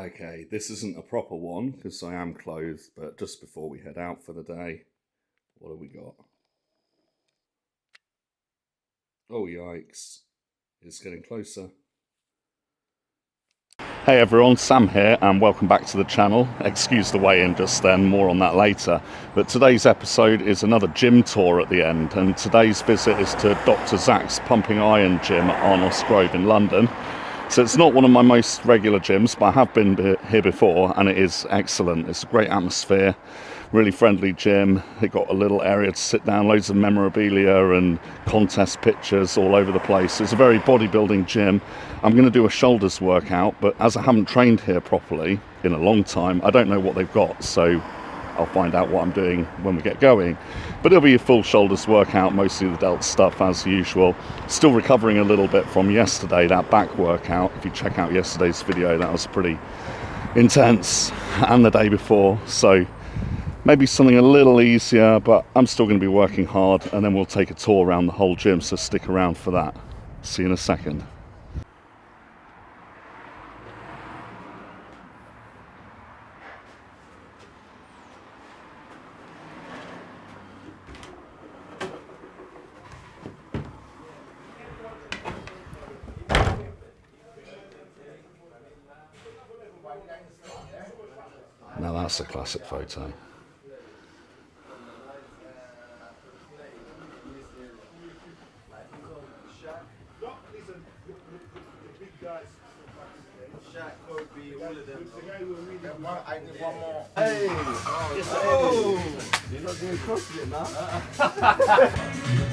Okay, this isn't a proper one because I am clothed, but just before we head out for the day, what have we got? Oh, yikes. It's getting closer. Hey everyone, Sam here and welcome back to the channel. Excuse the weigh-in just then, more on that later. But today's episode is another gym tour at the end, and today's visit is to Dr Zak's pumping iron gym at Arnos Grove in London. So it's not one of my most regular gyms, but I have been here before and it is excellent. It's a great atmosphere, really friendly gym. It got a little area to sit down, loads of memorabilia and contest pictures all over the place. It's a very bodybuilding gym. I'm going to do a shoulders workout, but as I haven't trained here properly in a long time, I don't know what they've got, so I'll find out what I'm doing when we get going. But it'll be a full shoulders workout, mostly the delts stuff as usual. Still recovering a little bit from yesterday, that back workout. If you check out yesterday's video, that was pretty intense, and the day before. So maybe something a little easier, but I'm still going to be working hard, and then we'll take a tour around the whole gym, so stick around for that. See you in a second. Now that's a classic photo. Hey! Oh! You're not doing CrossFit now?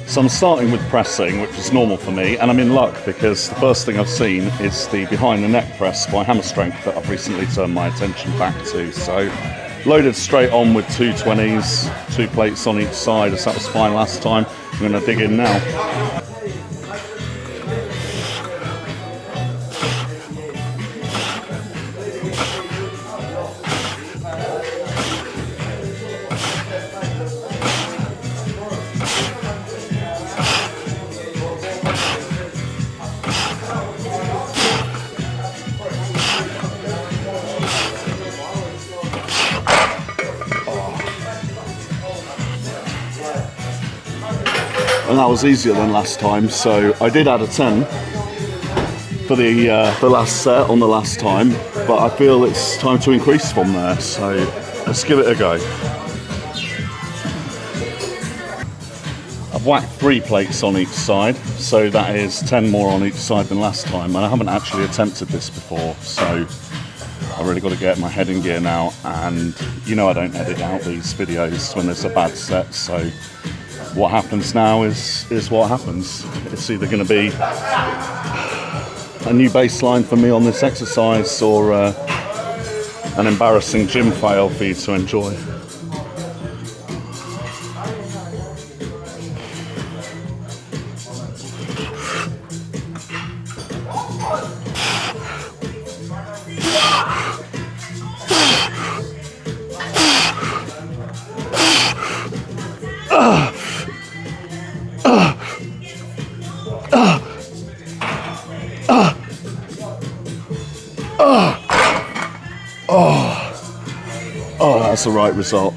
So I'm starting with pressing, which is normal for me, and I'm in luck because the first thing I've seen is the behind the neck press by Hammer Strength that I've recently turned my attention back to. So loaded straight on with 220s, 2 plates on each side, as that was fine last time. I'm going to dig in now. And that was easier than last time, so I did add a 10 for the last set on the last time, but I feel it's time to increase from there, so let's give it a go. I've whacked 3 plates on each side, so that is 10 more on each side than last time, and I haven't actually attempted this before, so I've really got to get my head in gear now, and you know I don't edit out these videos when there's a bad set, so what happens now is what happens. It's either going to be a new baseline for me on this exercise or an embarrassing gym fail for you to enjoy. Oh, that's the right result.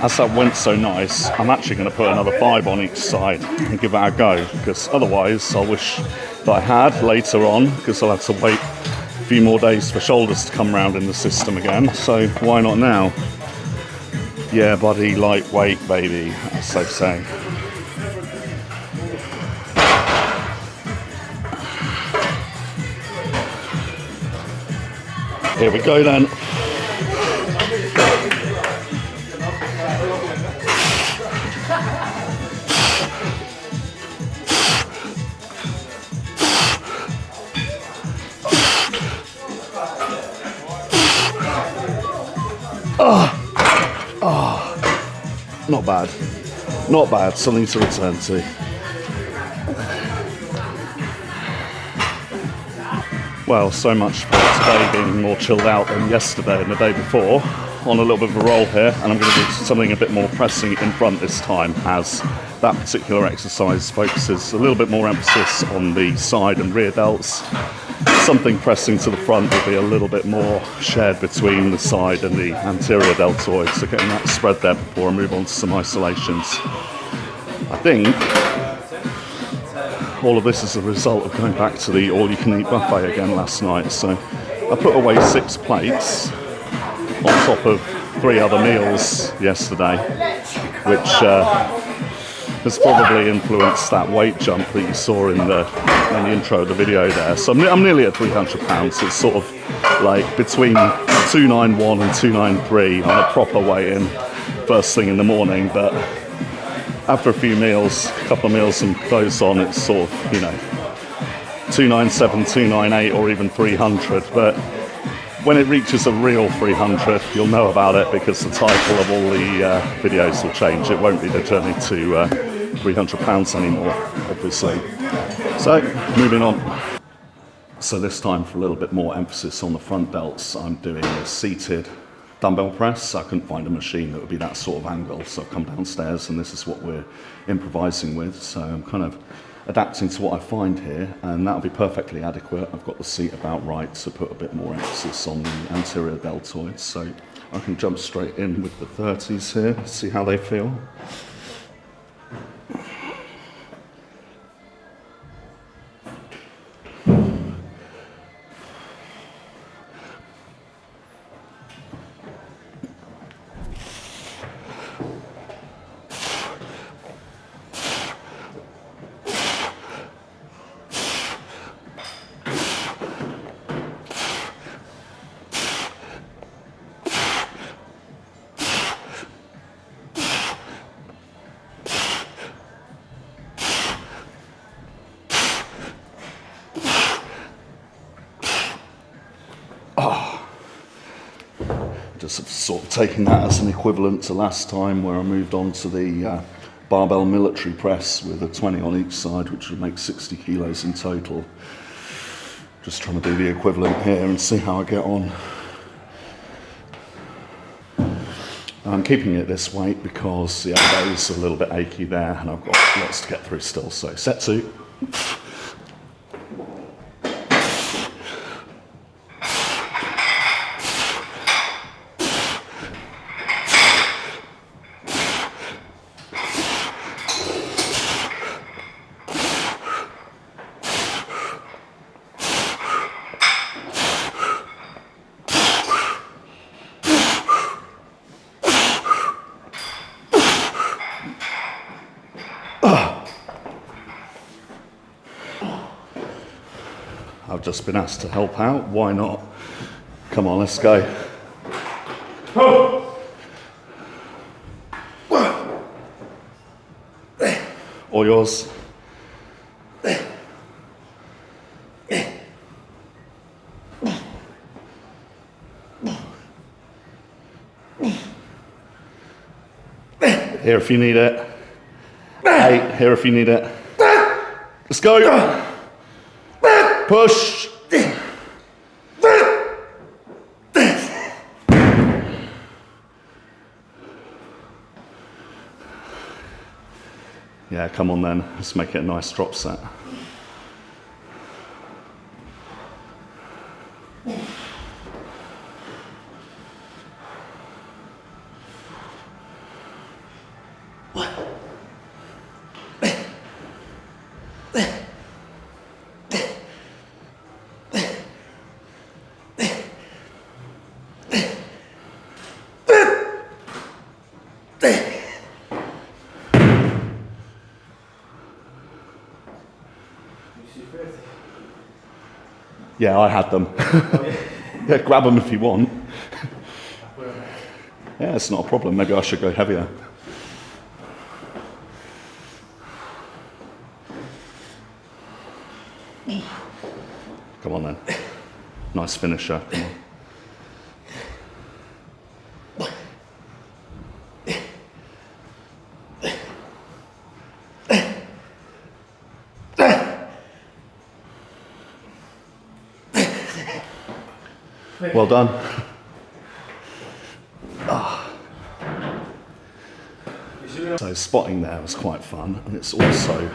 As that went so nice, I'm actually going to put another 5 on each side and give that a go, because otherwise I'll wish that I had later on, because I'll have to wait a few more days for shoulders to come round in the system again, so why not now? Yeah, buddy, lightweight, baby, as they say. Here we go then. Not bad. Not bad, something to return to. Well, so much for today being more chilled out than yesterday and the day before. On a little bit of a roll here, and I'm going to do something a bit more pressing in front this time, as that particular exercise focuses a little bit more emphasis on the side and rear delts. something pressing to the front will be a little bit more shared between the side and the anterior deltoid, so getting that spread there before I move on to some isolations. I think all of this is a result of going back to the all-you-can-eat buffet again last night. So I put away 6 plates on top of 3 other meals yesterday, which has probably influenced that weight jump that you saw in the intro of the video there. So I'm nearly at 300 pounds. It's sort of like between 291 and 293 on a proper weigh-in first thing in the morning, but after a few meals, a couple of meals and clothes on, it's sort of, you know, 297, 298 or even 300. But when it reaches a real 300, you'll know about it because the title of all the videos will change. It won't be the journey to 300 pounds anymore, obviously. So, moving on. So this time, for a little bit more emphasis on the front delts, I'm doing a seated dumbbell press. I couldn't find a machine that would be that sort of angle, so I've come downstairs and this is what we're improvising with. So I'm kind of adapting to what I find here, and that'll be perfectly adequate. I've got the seat about right to put a bit more emphasis on the anterior deltoids, so I can jump straight in with the 30s here, see how they feel. Just sort of taking that as an equivalent to last time where I moved on to the barbell military press with a 20 on each side, which would make 60 kilos in total. Just trying to do the equivalent here and see how I get on. I'm keeping it this weight because the elbow's a little bit achy there and I've got lots to get through still. So set 2. I've just been asked to help out, why not? Come on, let's go. All yours. Here if you need it. 8, here if you need it. Let's go. Push. Yeah, come on then. Let's make it a nice drop set. Yeah, I had them. Yeah, grab them if you want. Yeah, it's not a problem. Maybe I should go heavier. Come on then. Nice finisher. Come on. Well done. So spotting there was quite fun, and it's also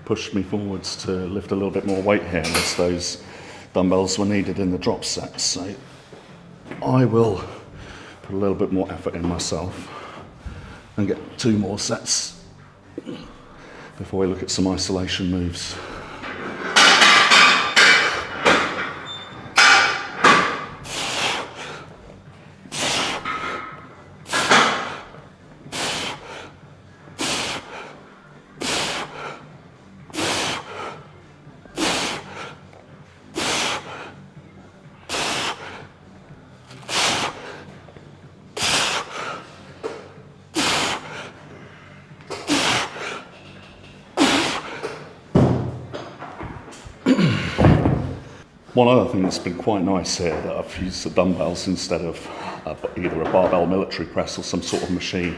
pushed me forwards to lift a little bit more weight here as those dumbbells were needed in the drop set, so I will put a little bit more effort in myself and get 2 more sets before we look at some isolation moves. One other thing that's been quite nice here that I've used the dumbbells instead of either a barbell military press or some sort of machine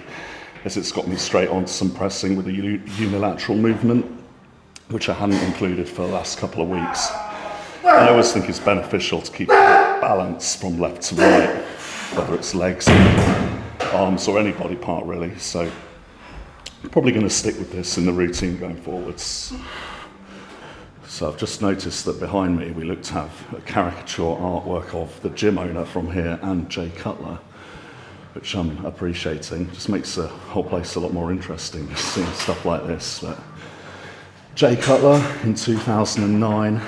is it's got me straight onto some pressing with a unilateral movement, which I hadn't included for the last couple of weeks. I always think it's beneficial to keep balance from left to right, whether it's legs, arms or any body part really. So I'm probably going to stick with this in the routine going forwards. So I've just noticed that behind me we look to have a caricature artwork of the gym owner from here and Jay Cutler, which I'm appreciating. Just makes the whole place a lot more interesting, just seeing stuff like this. But Jay Cutler in 2009,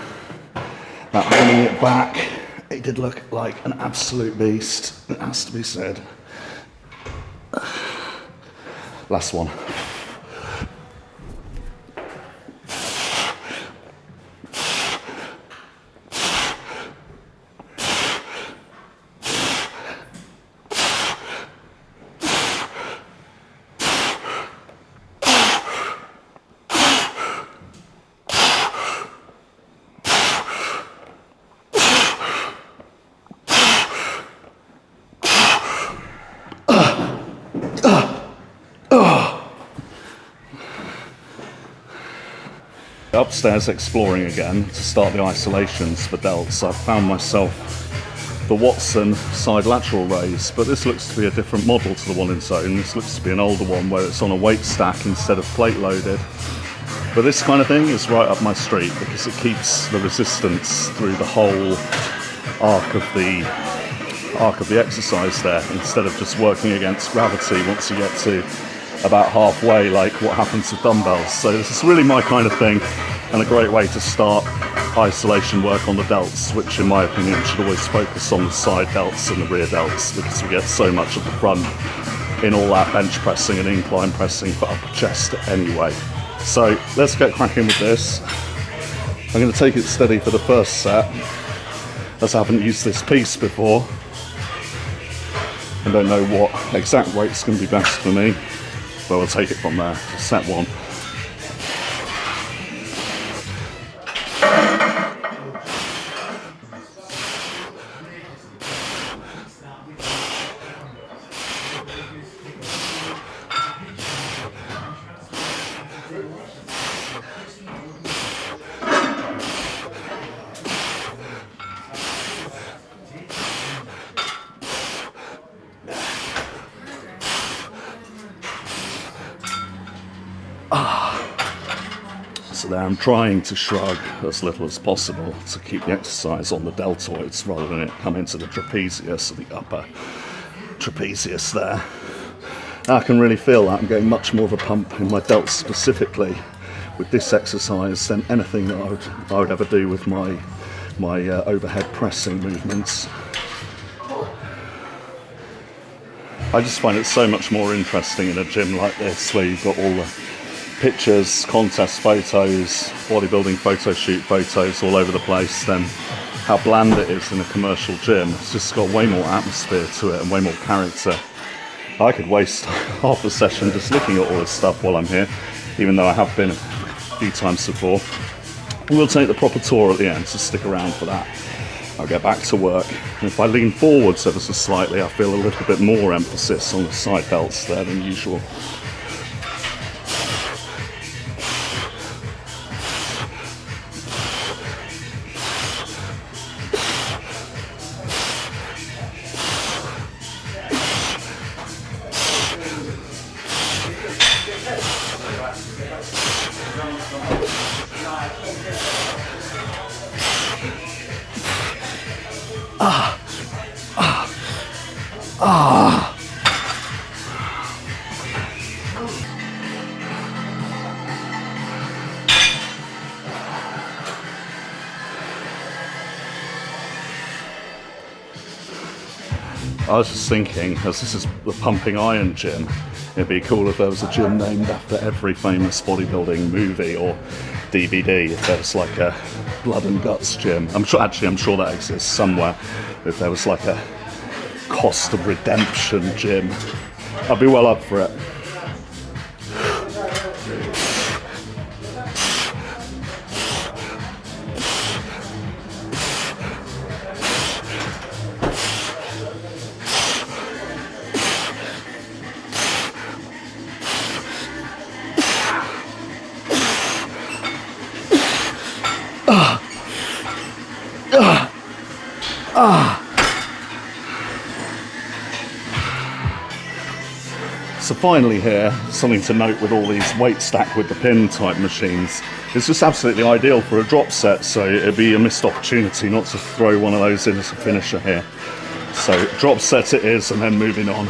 that winning it back, it did look like an absolute beast, it has to be said. Last one. Upstairs exploring again to start the isolations for delts. I've found myself the Watson side lateral raise, but this looks to be a different model to the one in zone. This looks to be an older one where it's on a weight stack instead of plate loaded. But this kind of thing is right up my street because it keeps the resistance through the whole arc of the exercise there, instead of just working against gravity once you get to about halfway, like what happens with dumbbells. So this is really my kind of thing, and a great way to start isolation work on the delts, which in my opinion should always focus on the side delts and the rear delts, because we get so much at the front in all that bench pressing and incline pressing for upper chest anyway. So let's get cracking with this. I'm going to take it steady for the first set, as I haven't used this piece before and don't know what exact weight's going to be best for me. But we'll take it from there. Set 1. So there I'm trying to shrug as little as possible to keep the exercise on the deltoids rather than it come into the trapezius, or the upper trapezius there. I can really feel that I'm getting much more of a pump in my delts specifically with this exercise than anything that I would ever do with my overhead pressing movements. I just find it so much more interesting in a gym like this, where you've got all the pictures, contest photos, bodybuilding photo shoot photos all over the place, than how bland it is in a commercial gym. It's just got way more atmosphere to it and way more character. I could waste half the session just looking at all this stuff while I'm here, even though I have been a few times before. We'll take the proper tour at the end, so stick around for that. I'll get back to work. And if I lean forwards ever so slightly, I feel a little bit more emphasis on the side delts there than usual. I was just thinking, as this is the Pumping Iron gym, it'd be cool if there was a gym named after every famous bodybuilding movie or DVD. If there was like a Blood and Guts gym. I'm sure that exists somewhere. If there was like a Cost of Redemption gym, I'd be well up for it. So finally here, something to note with all these weight stack with the pin type machines, it's just absolutely ideal for a drop set, so it'd be a missed opportunity not to throw one of those in as a finisher here. So drop set it is, and then moving on.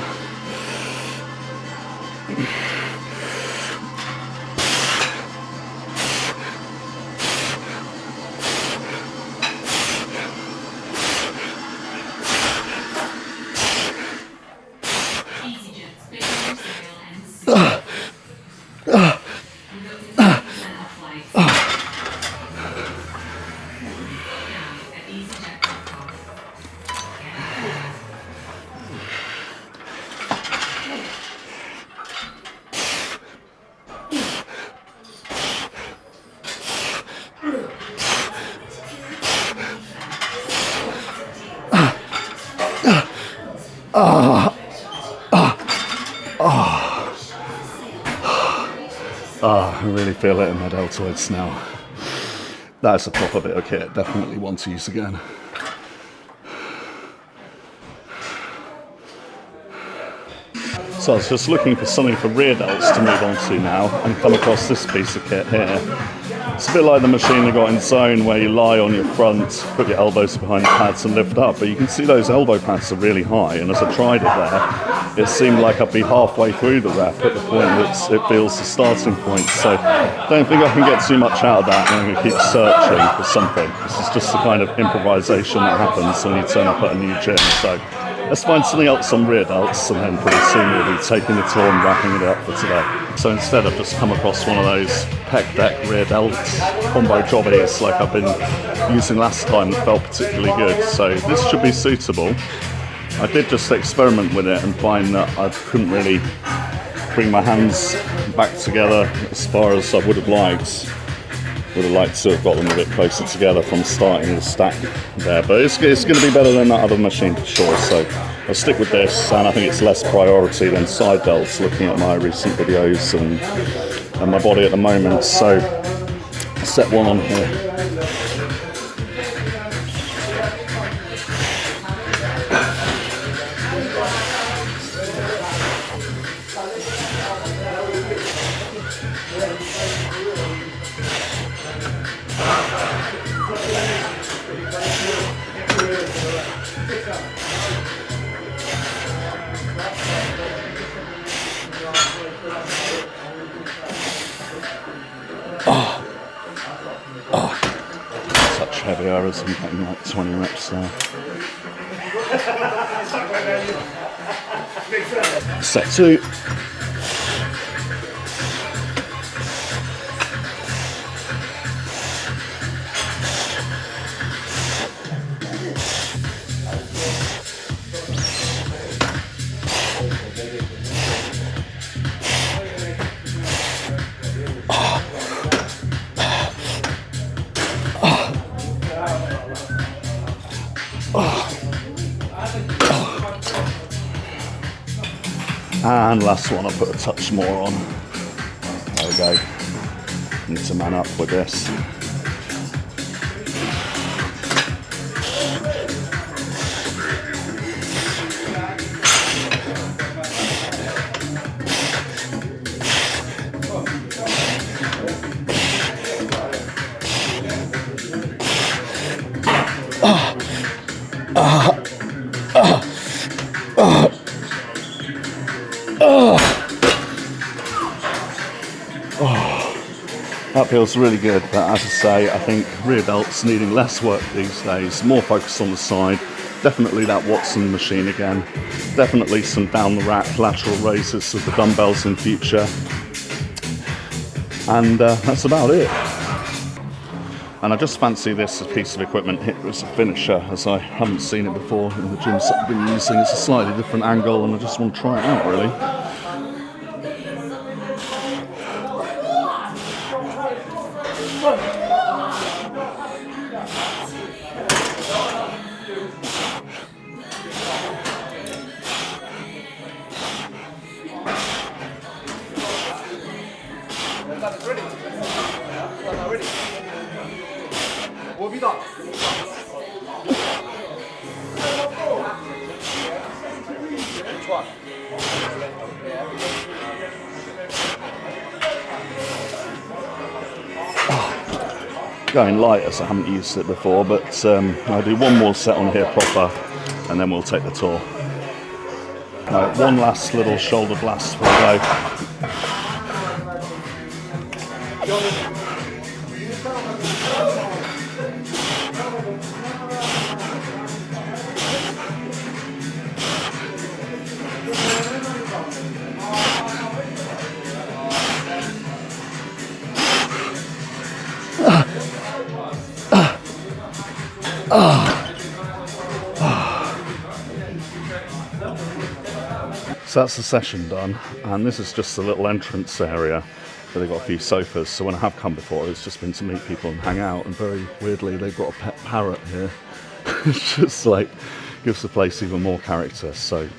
I really feel it in my deltoids now. That's a proper bit of kit, definitely one to use again. So I was just looking for something for rear delts to move on to now, and come across this piece of kit here. It's a bit like the machine I got in Zone, where you lie on your front, put your elbows behind the pads and lift up, but you can see those elbow pads are really high, and as I tried it there, it seemed like I'd be halfway through the rep at the point that it feels the starting point. So I don't think I can get too much out of that, and I'm going to keep searching for something. This is just the kind of improvisation that happens when you turn up at a new gym. So let's find something else on rear delts, and then pretty soon we'll be taking the tour and wrapping it up for today. So instead I've just come across one of those pec deck rear delts combo jobbies like I've been using last time that felt particularly good. So this should be suitable. I did just experiment with it and find that I couldn't really bring my hands back together as far as I would have liked. Would have liked to have got them a bit closer together from starting the stack there, but it's going to be better than that other machine for sure. So I'll stick with this, and I think it's less priority than side delts looking at my recent videos and my body at the moment. So I'll set one on here. Such heavy errors, I'm getting like 20 reps there. Set 2. And last one, I'll put a touch more on. There we go. Need to man up with this. That feels really good, but as I say, I think rear delts needing less work these days, more focus on the side. Definitely that Watson machine again. Definitely some down the rack lateral raises with the dumbbells in future. And that's about it. And I just fancy this piece of equipment hit as a finisher, as I haven't seen it before in the gyms that I've been using. It's a slightly different angle and I just want to try it out really. Going light as I haven't used it before, but I'll do one more set on here proper and then we'll take the tour. Right, one last little shoulder blast for a go. So that's the session done, and this is just a little entrance area where they've got a few sofas. So when I have come before, it's just been to meet people and hang out, and very weirdly they've got a pet parrot here. It's just like gives the place even more character. So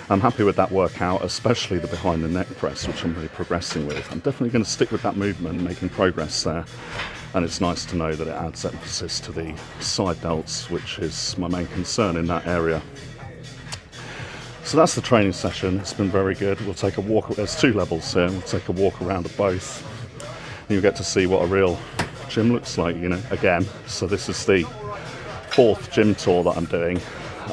I'm happy with that workout, especially the behind the neck press, which I'm really progressing with. I'm definitely going to stick with that movement, making progress there. And it's nice to know that it adds emphasis to the side delts, which is my main concern in that area. So that's the training session. It's been very good. We'll take a walk. There's two levels here. We'll take a walk around of both. And you'll get to see what a real gym looks like, you know, again. So this is the 4th gym tour that I'm doing.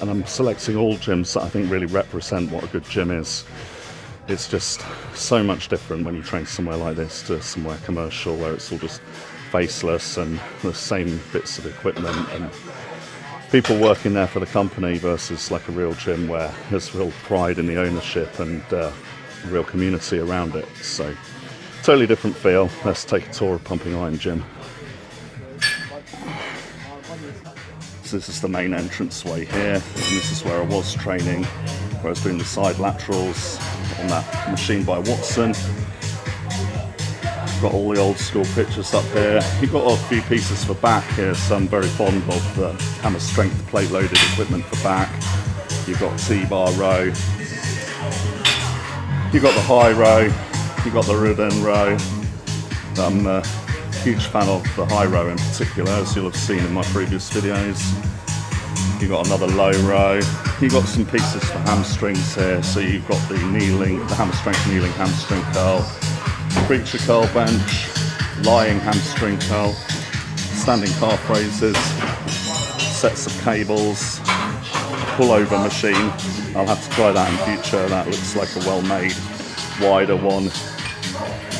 And I'm selecting all gyms that I think really represent what a good gym is. It's just so much different when you train somewhere like this to somewhere commercial where it's all just faceless and the same bits of equipment and people working there for the company versus like a real gym where there's real pride in the ownership and a real community around it. So totally different feel. Let's take a tour of Pumping Iron Gym. So this is the main entranceway here, and this is where I was training, where I was doing the side laterals on that machine by Watson. Got all the old school pictures up here. You've got a few pieces for back here, so I'm very fond of the hammer strength plate loaded equipment for back. You've got T-bar row. You've got the high row. You've got the Rudin row. I'm a huge fan of the high row in particular, as you'll have seen in my previous videos. You've got another low row. You've got some pieces for hamstrings here. So you've got the kneeling, the hammer strength kneeling hamstring curl, preacher curl bench, lying hamstring curl, standing calf raises, sets of cables, pull-over machine. I'll have to try that in future. That looks like a well-made, wider one.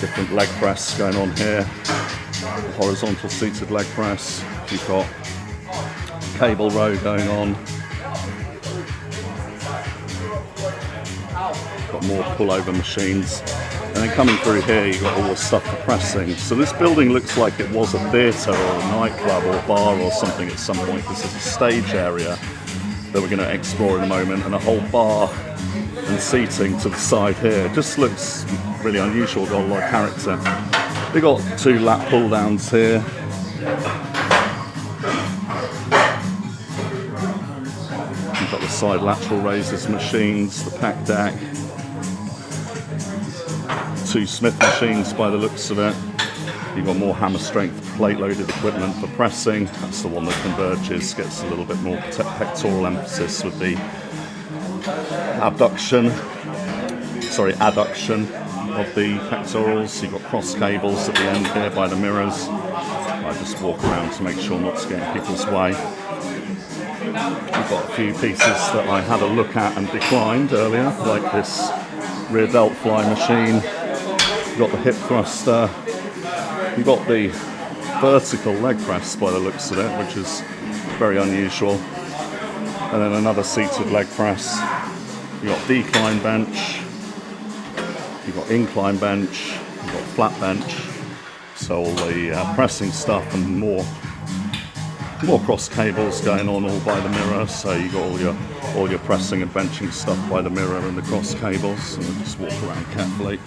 Different leg press going on here. Horizontal seated leg press. You've got cable row going on. Got more pull-over machines. And then coming through here, you've got all the stuff for pressing. So this building looks like it was a theatre or a nightclub or bar or something at some point, because there's a stage area that we're going to explore in a moment, and a whole bar and seating to the side here. It just looks really unusual, got a lot of character. They've got 2 lat pull downs here. You've got the side lateral raises machines, the pec deck. 2 Smith machines by the looks of it. You've got more hammer strength plate loaded equipment for pressing. That's the one that converges, gets a little bit more pectoral emphasis with the adduction of the pectorals. You've got cross cables at the end here by the mirrors. I just walk around to make sure not to get in people's way. You've got a few pieces that I had a look at and declined earlier, like this rear delt fly machine. You've got the hip thruster. You've got the vertical leg press by the looks of it, which is very unusual. And then another seated leg press. You've got decline bench. You've got incline bench. You've got flat bench. So all the pressing stuff and more cross cables going on all by the mirror. So you got all your pressing and benching stuff by the mirror and the cross cables. So we'll just walk around carefully.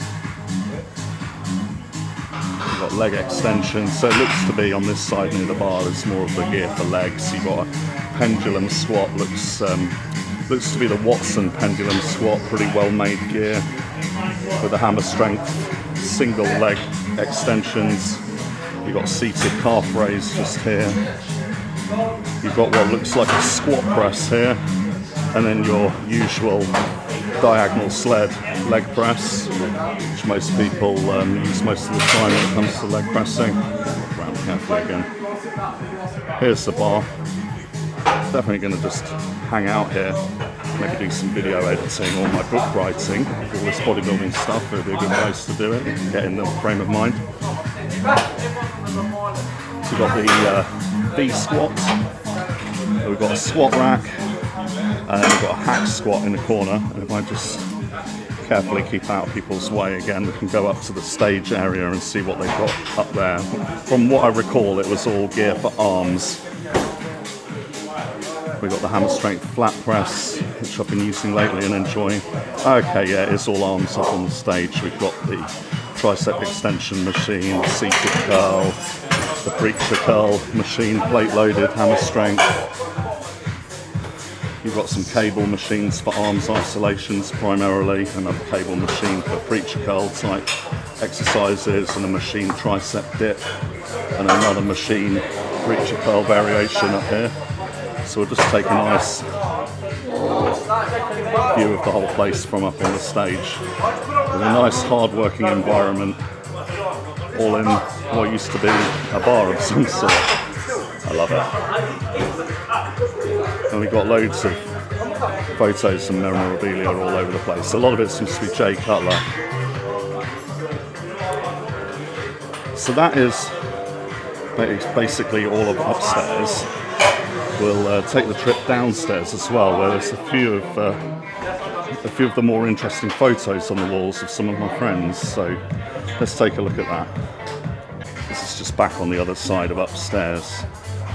You've got leg extension. So it looks to be on this side near the bar. There's more of the gear for legs. You've got a pendulum squat. Looks to be the Watson pendulum squat. Pretty well made gear with the hammer strength, single leg extensions. You've got seated calf raise just here. You've got what looks like a squat press here, and then your usual diagonal sled leg press, which most people use most of the time when it comes to leg pressing. Walk around carefully again. Here's the bar. Definitely going to just hang out here, maybe do some video editing or my book writing, all this bodybuilding stuff. It would be a good place to do it, get in the frame of mind. So we've got the V squat, we've got a squat rack, and then we've got a hack squat in the corner. And if I just carefully keep out of people's way again, we can go up to the stage area and see what they've got up there. From what I recall, it was all gear for arms. We've got the hammer strength flat press, which I've been using lately and enjoying. Okay, yeah, it's all arms up on the stage. We've got the tricep extension machine, the seated curl, the preacher curl machine, plate loaded, hammer strength. You've got some cable machines for arms isolations primarily, another cable machine for preacher curl type exercises, and a machine tricep dip, and another machine preacher curl variation up here. So we'll just take a nice view of the whole place from up on the stage. With a nice hard-working environment, all in what used to be a bar of some sort. I love it. And we've got loads of photos and memorabilia all over the place. A lot of it seems to be Jay Cutler. So that is basically all of upstairs. We'll take the trip downstairs as well, where there's a few of the more interesting photos on the walls of some of my friends. So let's take a look at that. This is just back on the other side of upstairs,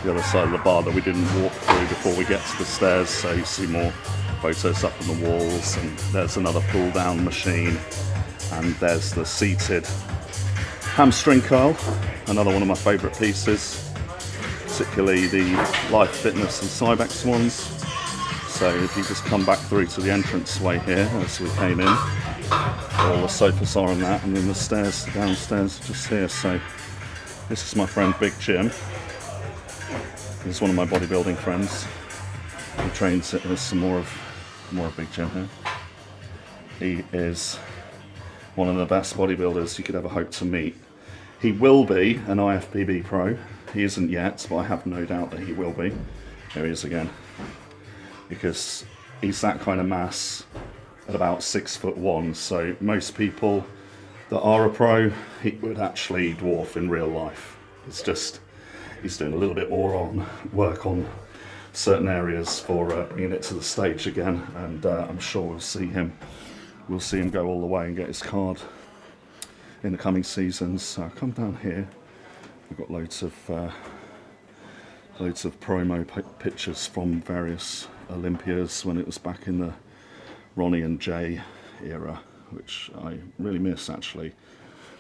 the other side of the bar that we didn't walk through before we get to the stairs. So you see more photos up on the walls, and there's another pull down machine, and there's the seated hamstring curl, another one of my favourite pieces. Particularly the Life Fitness and Cybex ones. So if you just come back through to the entranceway here, as we came in, all the sofas are on that, and then the stairs downstairs are just here. So this is my friend Big Jim. He's one of my bodybuilding friends. He trains it. There's some more of Big Jim here. He is one of the best bodybuilders you could ever hope to meet. He will be an IFBB pro. He isn't yet, but I have no doubt that he will be. There he is again. Because he's that kind of mass at about 6'1". So most people that are a pro, he would actually dwarf in real life. It's just, he's doing a little bit more on work on certain areas for bringing it to the stage again. And I'm sure we'll see him go all the way and get his card in the coming seasons. So come down here. We've got loads of promo pictures from various Olympias when it was back in the Ronnie and Jay era, which I really miss actually.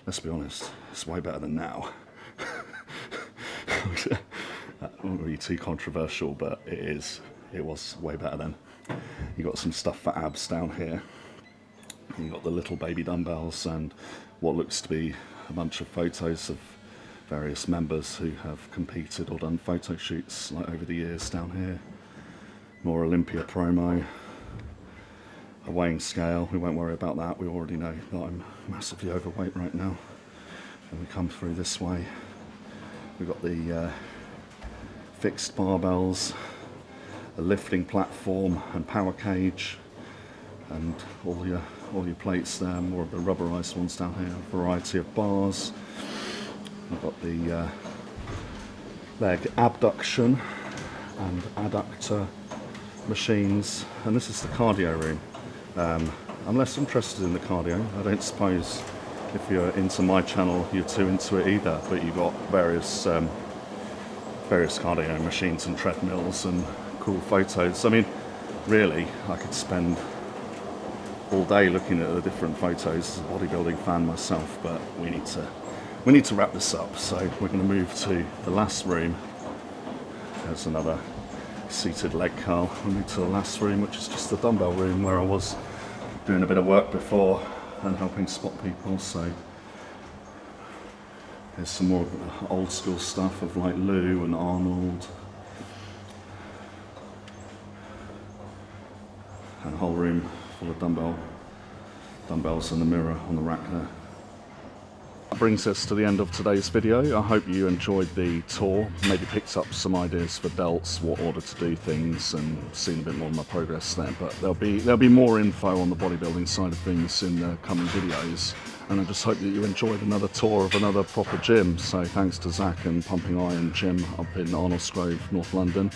Let's be honest, it's way better than now. That won't be too controversial, but it was way better then. You got some stuff for abs down here. You got the little baby dumbbells and what looks to be a bunch of photos of various members who have competed or done photo shoots like over the years down here. More Olympia promo. A weighing scale, we won't worry about that. We already know that I'm massively overweight right now. And we come through this way. We've got the fixed barbells, a lifting platform and power cage, and all all your plates there, more of the rubberized ones down here, a variety of bars. I've got the leg abduction and adductor machines, and this is the cardio room. I'm less interested in the cardio. I don't suppose if you're into my channel you're too into it either, but you've got various cardio machines and treadmills and cool photos. I mean, really, I could spend all day looking at the different photos as a bodybuilding fan myself, but we need to wrap this up, so we're going to move to the last room. There's another seated leg curl. We'll move to the last room, which is just the dumbbell room, where I was doing a bit of work before and helping spot people. So there's some more old school stuff of like Lou and Arnold, and a whole room full of dumbbells and the mirror on the rack there. That brings us to the end of today's video. I hope you enjoyed the tour, maybe picked up some ideas for delts, what order to do things, and seen a bit more of my progress there. But there'll be more info on the bodybuilding side of things in the coming videos. And I just hope that you enjoyed another tour of another proper gym. So thanks to Zak and Pumping Iron Gym up in Arnos Grove, North London.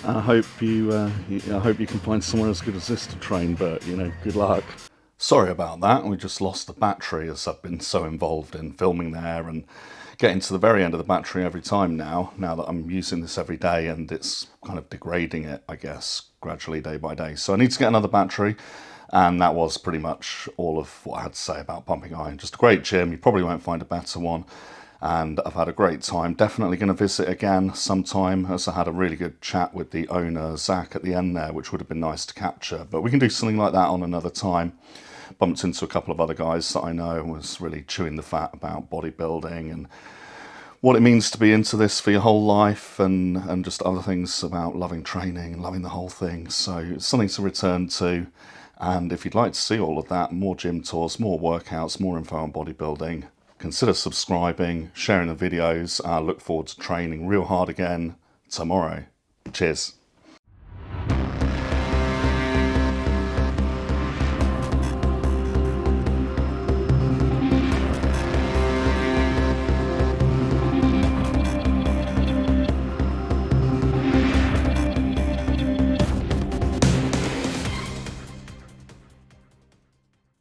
And I hope you can find somewhere as good as this to train, but you know, good luck. Sorry about that, we just lost the battery as I've been so involved in filming there and getting to the very end of the battery every time now that I'm using this every day, and it's kind of degrading it, I guess, gradually day by day. So I need to get another battery, and that was pretty much all of what I had to say about Pumping Iron. Just a great gym, you probably won't find a better one, and I've had a great time. Definitely going to visit again sometime, as I had a really good chat with the owner, Zak, at the end there, which would have been nice to capture, but we can do something like that on another time. Bumped into a couple of other guys that I know and was really chewing the fat about bodybuilding and what it means to be into this for your whole life, and just other things about loving training and loving the whole thing. So it's something to return to, and if you'd like to see all of that, more gym tours, more workouts, more info on bodybuilding, consider subscribing, sharing the videos. I look forward to training real hard again tomorrow. Cheers.